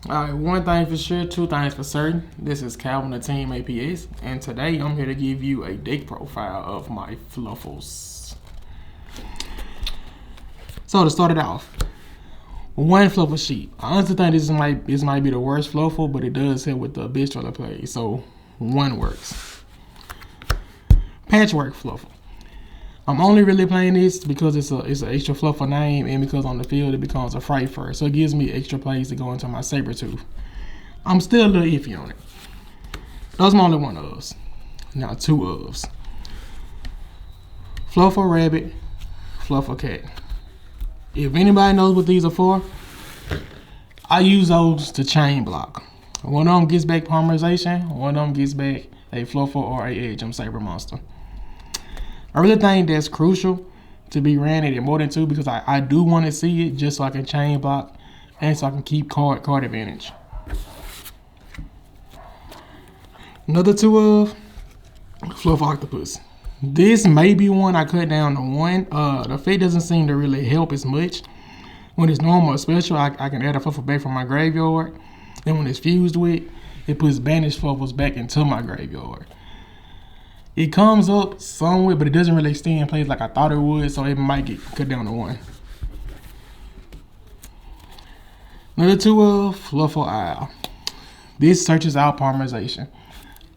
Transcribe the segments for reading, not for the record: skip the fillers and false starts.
Alright, one thing for sure, two things for certain. This is Calvin of Team APS, and today I'm here to give you a deck profile of my Fluffals. So to start it off, one Fluffal sheet. I honestly think this might be the worst Fluffal, but it does help with the Bistro play, so one works. Patchwork Fluffal. I'm only really playing this because it's an extra Fluffal name, and because on the field it becomes a Frightfur, so it gives me extra plays to go into my Sabertooth. I'm still a little iffy on it. Those are my only one ofs. Now two ofs. Fluffal Rabbit, Fluffal Cat. If anybody knows what these are for, I use those to chain block. One of them gets back Polymerization, one of them gets back a Fluffal or a Edge Saber monster. I really think that's crucial to be ran at more than two because I do want to see it just so I can chain block and so I can keep card advantage. Another two of Fluff Octopus. This may be one I cut down to one. The fate doesn't seem to really help as much. When it's normal or special, I can add a Fluffal back from my graveyard. Then when it's fused with, it puts banished Fluffals back into my graveyard. It comes up somewhere, but it doesn't really stay in place like I thought it would, so it might get cut down to one. Another two of Fluffal Owl. This searches out Polymerization.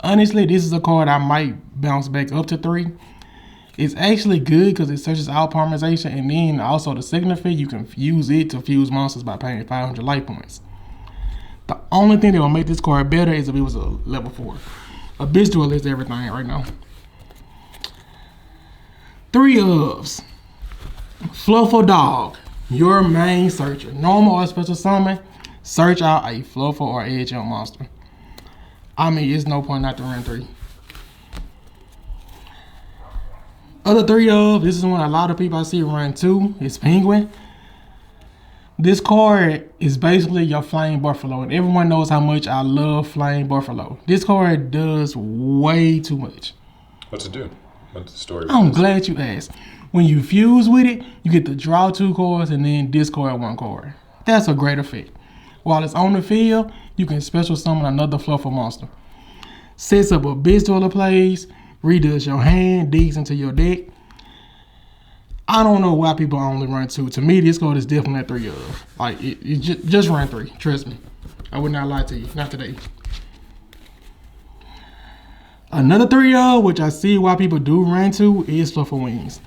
Honestly, this is a card I might bounce back up to 3. It's actually good because it searches out Polymerization, and then also the signifier, you can use it to fuse monsters by paying 500 life points. The only thing that will make this card better is if it was a level 4. A bitch duel is everything right now. 3 ofs. Fluffal Dog, your main searcher. Normal or special summon, search out a Fluffal or Edge monster. I mean, it's no point not to run 3. Other 3 of, this is one a lot of people I see run 2, is Penguin. This card is basically your Flame Buffalo, and everyone knows how much I love Flame Buffalo. This card does way too much. What's it do? What's the story? I'm glad you asked. When you fuse with it, you get to draw 2 cards and then discard 1 card. That's a great effect. While it's on the field, you can special summon another Fluffal monster. Sets up a Bistro plays, redoes your hand, digs into your deck. I don't know why people only run 2. To me, this card is definitely a 3 of. Like, just run 3. Trust me. I would not lie to you. Not today. Another 3 of, which I see why people do run 2, is Fluffal Wings.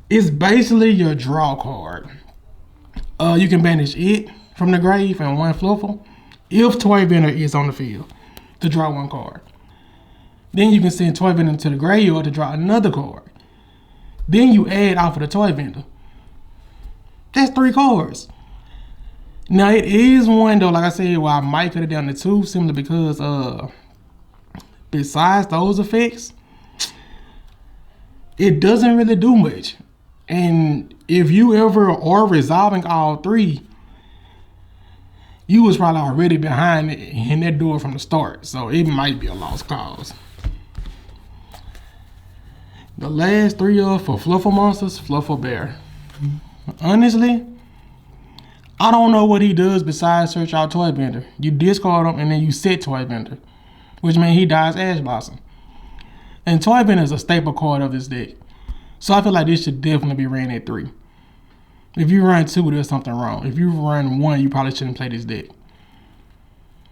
It's basically your draw card. You can banish it from the grave and 1 Fluffal if Toy Vendor is on the field to draw 1 card. Then you can send Toy Vendor to the graveyard to draw another card. Then you add off of the Toy Vendor. That's 3 cards. Now it is one though, like I said, why I might cut it down to 2 simply because besides those effects, it doesn't really do much. And if you ever are resolving all 3, you was probably already behind it in that door from the start. So it might be a lost cause. The last 3 are for Fluffal monsters, Fluffal Bear. Honestly, I don't know what he does besides search out Toy Bender. You discard him and then you set Toy Bender, which means he dies Ash Blossom. And Toy Bender is a staple card of this deck. So I feel like this should definitely be ran at 3. If you run 2, there's something wrong. If you run 1, you probably shouldn't play this deck.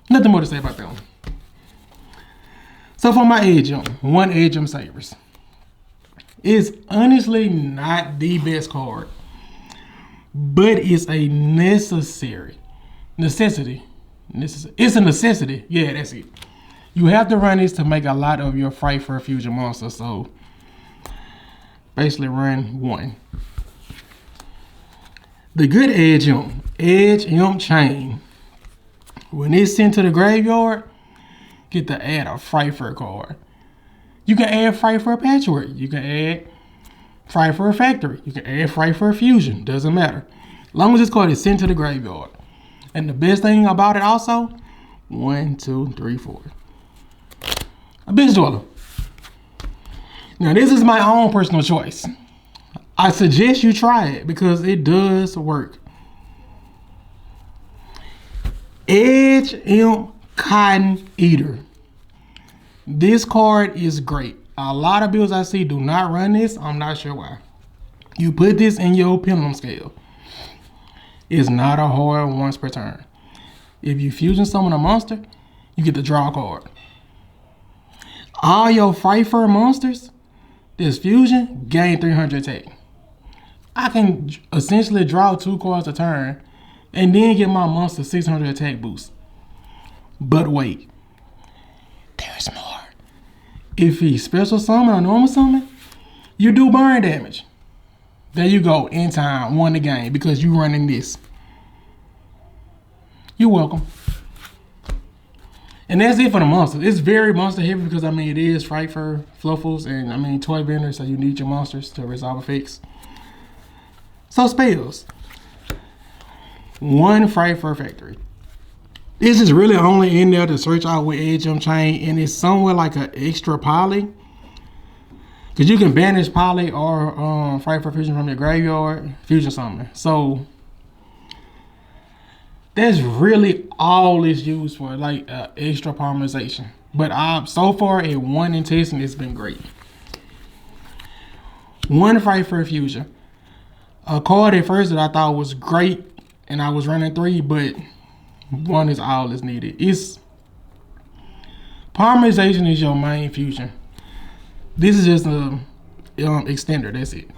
Nothing more to say about that one. So for my Edgem, 1 Edgem Sabers. It's honestly not the best card, but it's a necessity. It's a necessity. Yeah, that's it. You have to run this to make a lot of your Frightfur fusion monsters, so basically run 1. The good Edge Imp Chain. When it's sent to the graveyard, get to add a Frightfur card. You can add Frightfur Patchwork. You can add Frightfur Factory. You can add Frightfur Fusion. Doesn't matter. As long as this card is sent to the graveyard. And the best thing about it also, 1, 2, 3, 4. A Bitch Dweller. Now this is my own personal choice. I suggest you try it because it does work. Edge Imp Cotton Eater. This card is great. A lot of builds I see do not run this. I'm not sure why. You put this in your pendulum scale. It's not a hard once per turn. If you fusion summon a monster, you get to draw a card. All your Frightfur monsters, this fusion, gain 300 attack. I can essentially draw 2 cards a turn and then get my monster 600 attack boost. But wait, there's more. If he special summon or normal summon, you do burn damage. There you go, in time, won the game because you running this. You're welcome. And that's it for the monsters. It's very monster heavy because it is Frightfur, Fluffals, and toy vendors, so you need your monsters to resolve effects. So spells. 1 Frightfur Factory. This is really only in there to search out with Edge Jump Chain, and it's somewhere like an extra poly. Because you can banish poly or Frightfur Fusion from your graveyard, fusion summon. So that's really all it's used for, like extra polymerization. But so far at 1 in testing, it's been great. 1 Frightfur Fusion. A card at first that I thought was great, and I was running 3, but 1 is all that's needed. Polymerization is your main fusion. This is just a extender, that's it.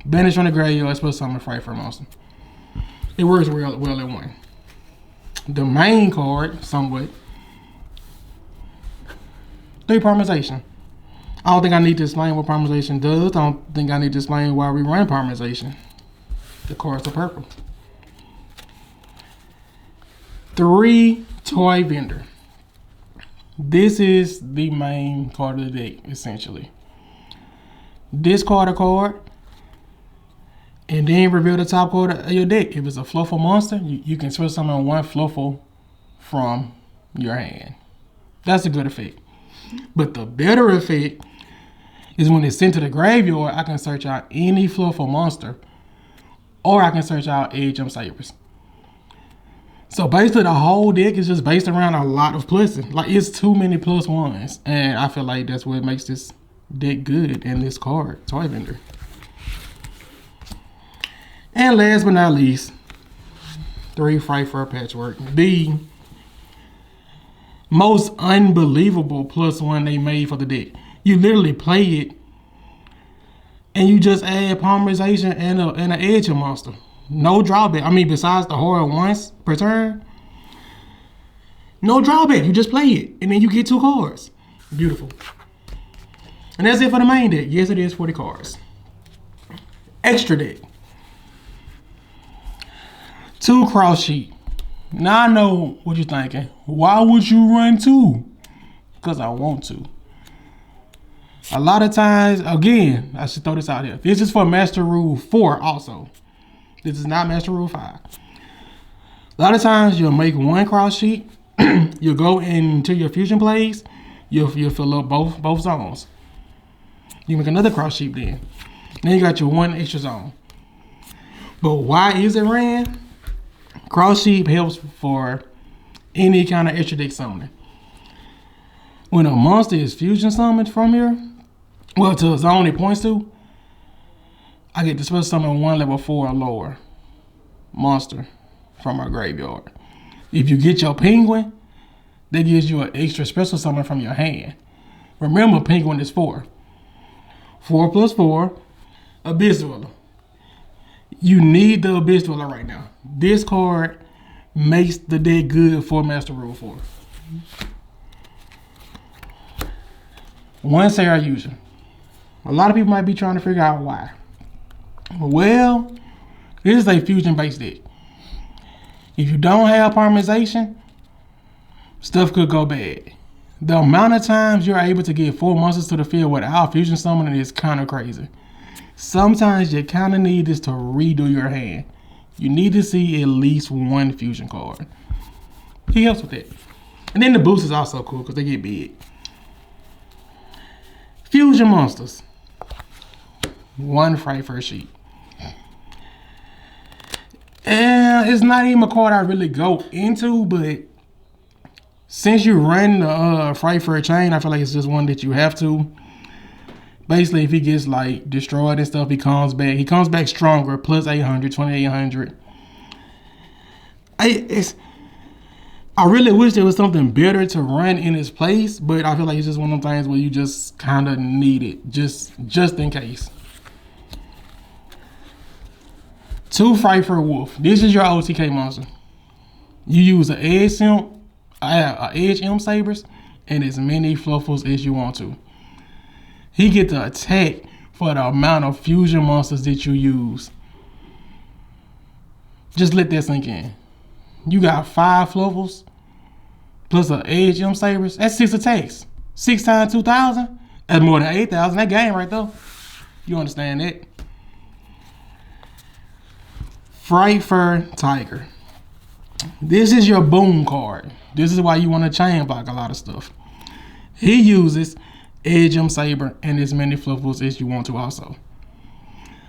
Banish from the graveyard, supposed to summon a Frightfur monster. It works well at 1. The main card, somewhat. 3 Polymerization. I don't think I need to explain what Polymerization does. I don't think I need to explain why we run Polymerization. The cards are purple. 3 Toy Vendor. This is the main card of the deck, essentially. Discard a card, and then reveal the top card of your deck. If it's a Fluffal monster, you can switch summon 1 Fluffal from your hand. That's a good effect. But the better effect is when it's sent to the graveyard, I can search out any Fluffal monster, or I can search out Edge Jump Sabers. So basically the whole deck is just based around a lot of pluses. Like, it's too many +1s. And I feel like that's what makes this deck good and this card, Toy Vendor. And last but not least, 3 Frightfur Patchwork. The most unbelievable +1 they made for the deck. You literally play it and you just add polymerization and an edge monster. No drawback. Besides the horror once per turn, no drawback. You just play it and then you get 2 cards. Beautiful. And that's it for the main deck. Yes, it is 40 cards. Extra deck. 2 Cross Sheet. Now I know what you're thinking. Why would you run 2? Because I want to. A lot of times, again, I should throw this out here. This is for Master Rule 4 also. This is not Master Rule 5. A lot of times you'll make 1 cross sheet. You'll go into your fusion plays. You'll fill up both zones. You make another cross sheet then. Then you got your 1 extra zone. But why is it ran? Cross sheet helps for any kind of extra deck summoning. When a monster is fusion summoned from here, well, to a zone it points to, I get to special summon 1 level 4 or lower monster from our graveyard. If you get your penguin, that gives you an extra special summon from your hand. Remember, penguin is 4. 4 + 4, Abyss Dweller. You need the Abyss Dweller right now. This card makes the deck good for Master Rule 4. 1 Sarah user. A lot of people might be trying to figure out why. Well, this is a fusion based deck. If you don't have polymerization, stuff could go bad. The amount of times you're able to get 4 monsters to the field without fusion summoning is kind of crazy. Sometimes you kind of need this to redo your hand. You need to see at least 1 fusion card. He helps with that. And then the boost is also cool because they get big. Fusion monsters. 1 Frightfur sheet. And it's not even a card I really go into, but since you run the Frightfur chain, I feel like it's just one that you have to. Basically, if he gets like destroyed and stuff, he comes back. He comes back stronger, plus 800, 2800. I really wish there was something better to run in its place, but I feel like it's just one of them things where you just kind of need it, just in case. 2 Frightfur Wolf. This is your OTK monster. You use an Edge Imp Sabers and as many Fluffals as you want to. He get to attack for the amount of fusion monsters that you use. Just let that sink in. You got 5 Fluffals plus an Edge Imp Sabers. That's 6 attacks. 6 times 2,000. That's more than 8,000. That game right there. You understand that? Frightfur Tiger. This is your boom card. This is why you want to chain block a lot of stuff. He uses Edge Imp Saber and as many Fluffals as you want to also.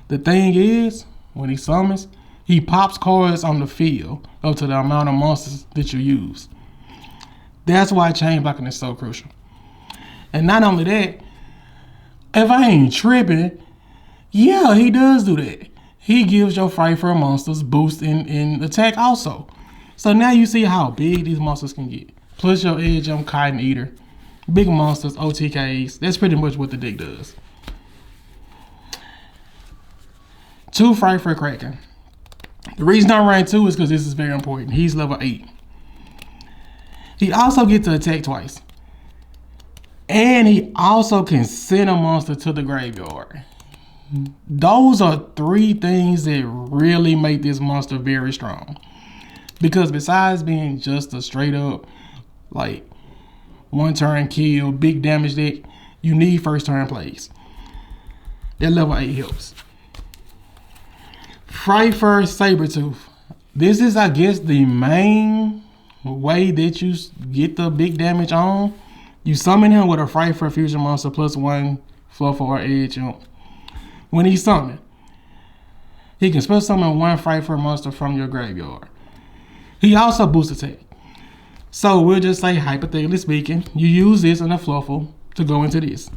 The thing is, when he summons, he pops cards on the field up to the amount of monsters that you use. That's why chain blocking is so crucial. And not only that, if I ain't tripping, yeah, he does do that. He gives your Frightfur monsters boost in attack also. So now you see how big these monsters can get. Plus your Edge Imp Cotton Eater. Big monsters, OTKs. That's pretty much what the deck does. 2 Frightfur Kraken. The reason I ran 2 is because this is very important. He's level 8. He also gets to attack twice. And he also can send a monster to the graveyard. Those are 3 things that really make this monster very strong. Because besides being just a straight up, like, 1 turn kill, big damage deck, you need first turn plays. That level 8 helps. Frightfur Sabertooth. This is, I guess, the main way that you get the big damage on. You summon him with a Frightfur fusion monster plus 1 Fluffal or Edge Imp. When he's summoned, he can special summon 1 Frightfur monster from your graveyard. He also boosts attack. So we'll just say, hypothetically speaking, you use this and a Fluffal to go into this.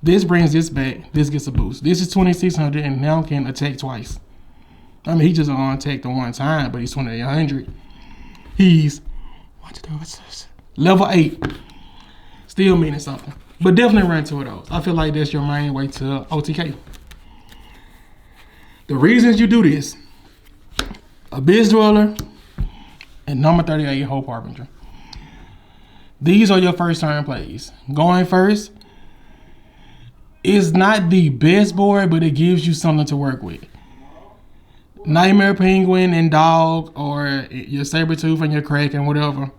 This brings this back. This gets a boost. This is 2600 and now can attack twice. I mean, he just on attack the 1 time, but he's 2800. He's level 8. Still meaning something. But definitely run 2 of those. I feel like that's your main way to OTK. The reasons you do this: Abyss Dweller and number 38, Hope Harbinger. These are your first turn plays. Going first is not the best board, but it gives you something to work with. Nightmare Penguin and Dog, or your Sabertooth and your Kraken, whatever.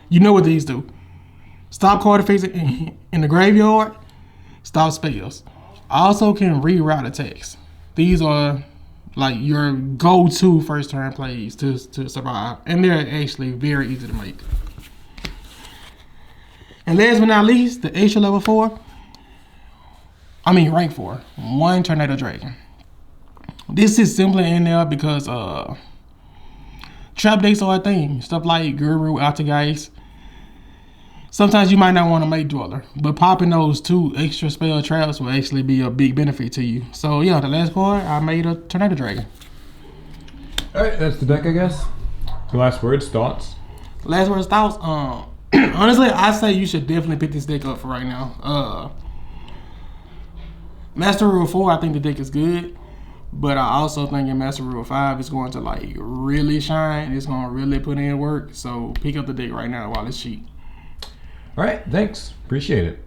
You know what these do. Stop card effects in the graveyard. Stop spells. Also can reroute attacks. These are like your go-to first turn plays to survive. And they're actually very easy to make. And last but not least, the extra level 4. Rank 4. 1 Tornado Dragon. This is simply in there because trap decks are a thing. Stuff like Guru, Altergeist. Sometimes you might not want to make Dweller, but popping those 2 extra spell traps will actually be a big benefit to you. So yeah, the last card, I made a Tornado Dragon. Alright, that's the deck, I guess. The last words, thoughts? Last words, thoughts? Honestly, I say you should definitely pick this deck up for right now. Master Rule 4, I think the deck is good. But I also think in Master Rule 5, it's going to like really shine. It's going to really put in work. So pick up the deck right now while it's cheap. All right, thanks. Appreciate it.